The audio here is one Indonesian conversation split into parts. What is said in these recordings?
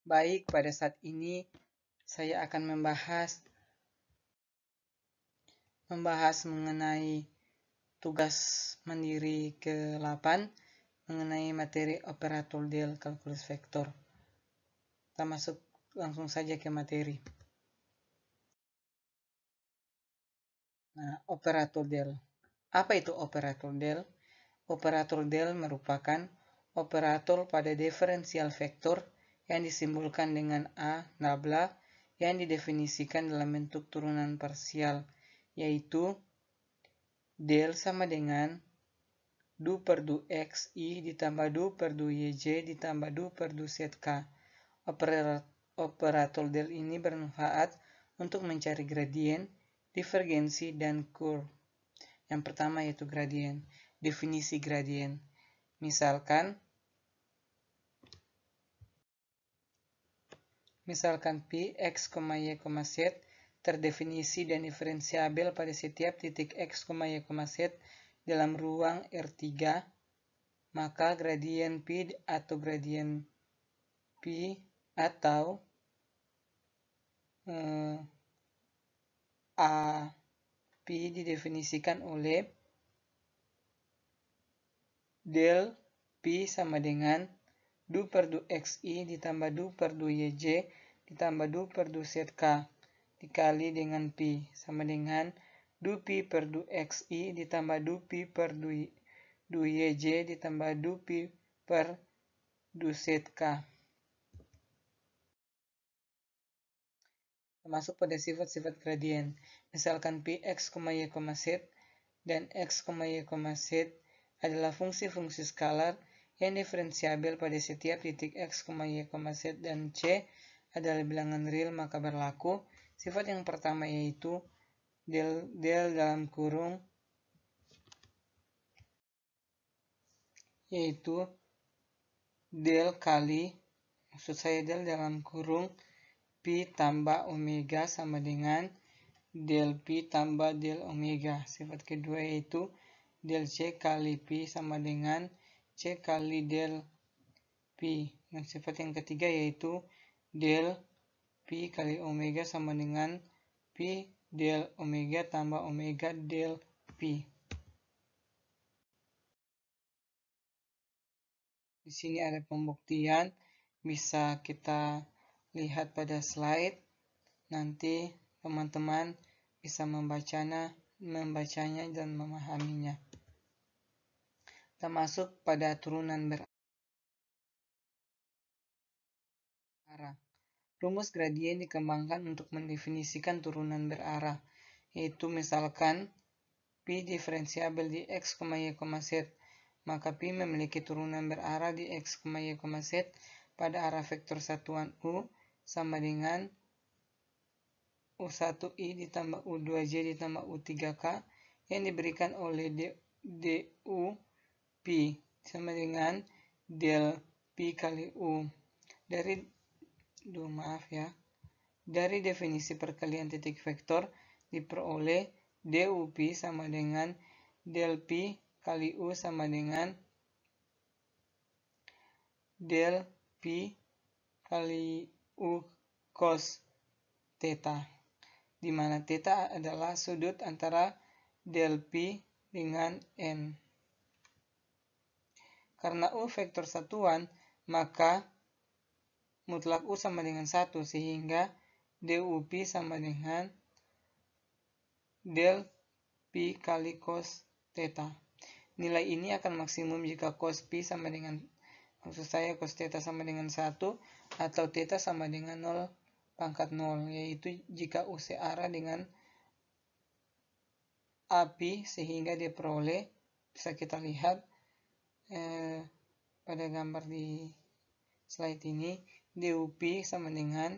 Baik, pada saat ini saya akan membahas mengenai tugas mandiri ke-8 mengenai materi operator del kalkulus vektor. Kita masuk langsung saja ke materi. Nah, operator del. Apa itu operator del? Operator del merupakan operator pada diferensial vektor yang disimbolkan dengan A nabla yang didefinisikan dalam bentuk turunan parsial, yaitu del sama dengan du per du x i ditambah du per du yj ditambah du per du zk. Operator del ini bermanfaat untuk mencari gradien, divergensi, dan curve. Yang pertama yaitu gradien. Definisi gradien. Misalkan pi x, y, z terdefinisi dan diferensiabel pada setiap titik x, y, z dalam ruang R3, maka gradien pi atau A pi didefinisikan oleh del pi sama dengan du per du xi ditambah du per du yj ditambah du per du zk dikali dengan pi sama dengan du pi per du xi ditambah du pi per du yj ditambah du pi per du zk. Termasuk pada sifat-sifat gradien. Misalkan pi x, y, z dan x, y, z adalah fungsi-fungsi skalar yang diferensiabel pada setiap titik x, y, z dan c adalah bilangan real, maka berlaku sifat yang pertama yaitu del dalam kurung yaitu del kali del dalam kurung pi tambah omega sama dengan del pi tambah del omega. Sifat kedua yaitu del c kali pi sama dengan c kali del pi. Dan sifat yang ketiga yaitu del pi kali omega sama dengan pi del omega tambah omega del pi. Di sini ada pembuktian, bisa kita lihat pada slide. Nanti teman-teman bisa membacanya dan memahaminya. Kita masuk pada turunan berarah. Rumus gradien dikembangkan untuk mendefinisikan turunan berarah, yaitu misalkan pi diferensiabel di x, y, z, maka pi memiliki turunan berarah di x, y, z pada arah vektor satuan u sama dengan u1i ditambah u2j ditambah u3k yang diberikan oleh du pi sama dengan del pi kali u. Dari definisi perkalian titik vektor diperoleh du pi sama dengan del pi kali u sama dengan del pi kali u cos theta, di mana theta adalah sudut antara del pi dengan n. Karena u vektor satuan, maka mutlak u sama dengan 1, sehingga du pi sama dengan del pi kali cos theta. Nilai ini akan maksimum jika cos pi sama dengan, cos theta sama dengan 1 atau theta sama dengan 0 pangkat 0, yaitu jika u searah dengan a pi, sehingga diperoleh, bisa kita lihat pada gambar di slide ini, du pi sama dengan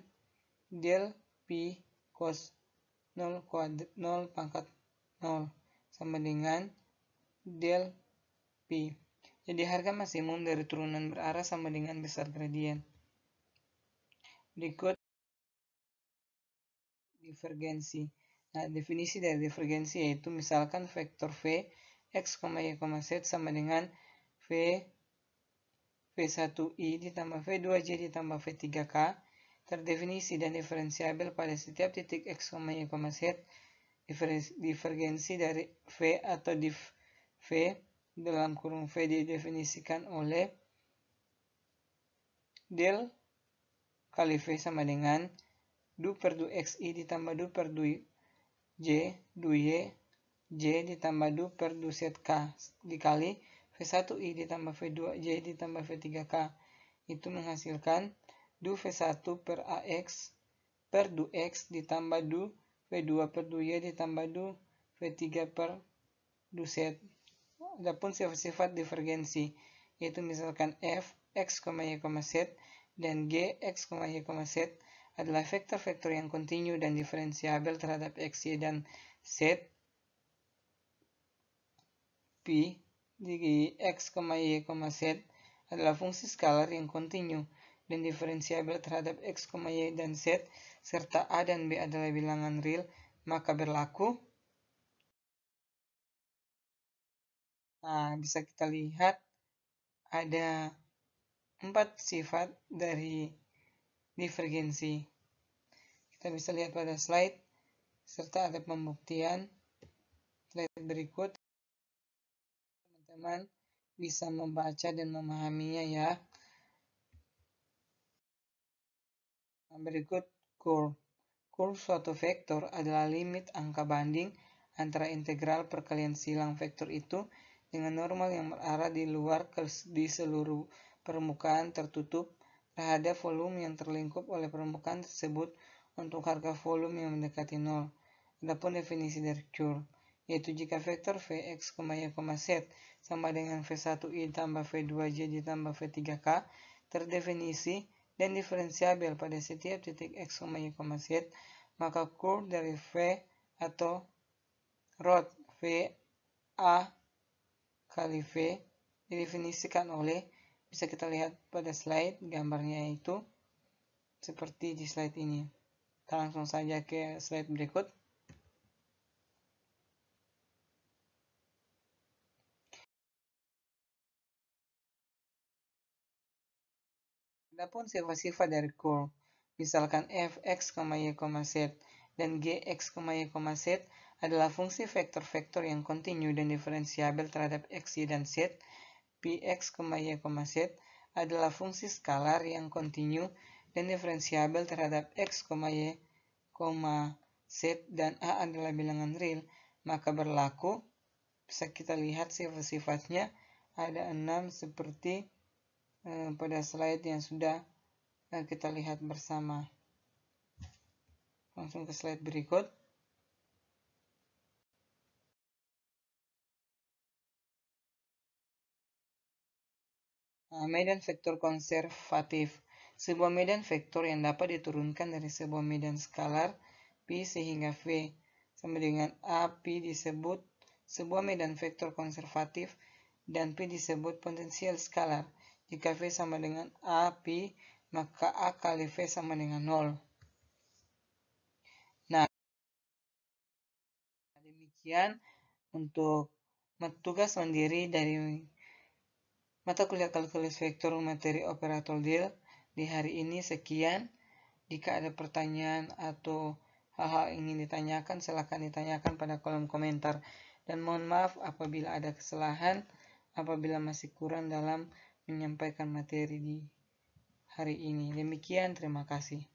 del pi cos 0 pangkat 0 sama dengan del pi. Jadi harga maksimum dari turunan berarah sama dengan besar gradien. Berikut divergensi. Nah, definisi dari divergensi yaitu misalkan vektor v x, y, z sama dengan v V1I ditambah V2J ditambah V3K terdefinisi dan diferensiabel pada setiap titik X, Y, Z. Divergensi dari V atau div V dalam kurung V didefinisikan oleh del kali V sama dengan du per du XI ditambah du per du J, du Y, J ditambah du per du ZK dikali V1I ditambah V2J ditambah V3K. Itu menghasilkan du V1 per AX per du X ditambah du V2 per du Y ditambah du V3 per du Z. Adapun sifat-sifat divergensi, yaitu misalkan F, X, Y, Z, dan G, X, Y, Z adalah vektor-vektor yang kontinu dan diferensiabel terhadap X, Y, dan Z. P di X, Y, Z adalah fungsi skalar yang kontinu dan diferensiabel terhadap X, Y, dan Z, serta A dan B adalah bilangan real, maka berlaku. Nah, bisa kita lihat ada 4 sifat dari divergensi. Kita bisa lihat pada slide, serta ada pembuktian. Slide berikut, teman-teman bisa membaca dan memahaminya ya. Berikut curve. Curve suatu vektor adalah limit angka banding antara integral perkalian silang vektor itu dengan normal yang berarah di luar di seluruh permukaan tertutup terhadap volume yang terlingkup oleh permukaan tersebut untuk harga volume yang mendekati nol. Adapun definisi dari curve, yaitu jika vektor Vx, Y, Z sama dengan V1I tambah V2J ditambah V3K terdefinisi dan diferensiabel pada setiap titik X, Y, Z, maka curve dari V atau rod V A kali V didefinisikan oleh, bisa kita lihat pada slide gambarnya itu seperti di slide ini. Kita langsung saja ke slide berikut. Adapun sifat-sifat dari curve, misalkan f, x, y, z, dan g, x, y, z adalah fungsi vektor-vektor yang kontinu dan diferensiabel terhadap x, y, dan z. P, x, y, z adalah fungsi skalar yang kontinu dan diferensiabel terhadap x, y, z, dan a adalah bilangan real, maka berlaku. Bisa kita lihat sifat-sifatnya ada 6 seperti pada slide yang sudah kita lihat bersama. Langsung ke slide berikut. Medan vektor konservatif. Sebuah medan vektor yang dapat diturunkan dari sebuah medan skalar P sehingga V sama dengan A. P disebut sebuah medan vektor konservatif dan P disebut potensial skalar. Jika V sama dengan A, P, maka A kali V sama dengan 0. Nah, demikian untuk tugas mandiri dari mata kuliah kalkulus vektor materi operator deal di hari ini. Sekian. Jika ada pertanyaan atau hal-hal ingin ditanyakan, silakan ditanyakan pada kolom komentar. Dan mohon maaf apabila ada kesalahan, apabila masih kurang dalam menyampaikan materi di hari ini. Demikian, terima kasih.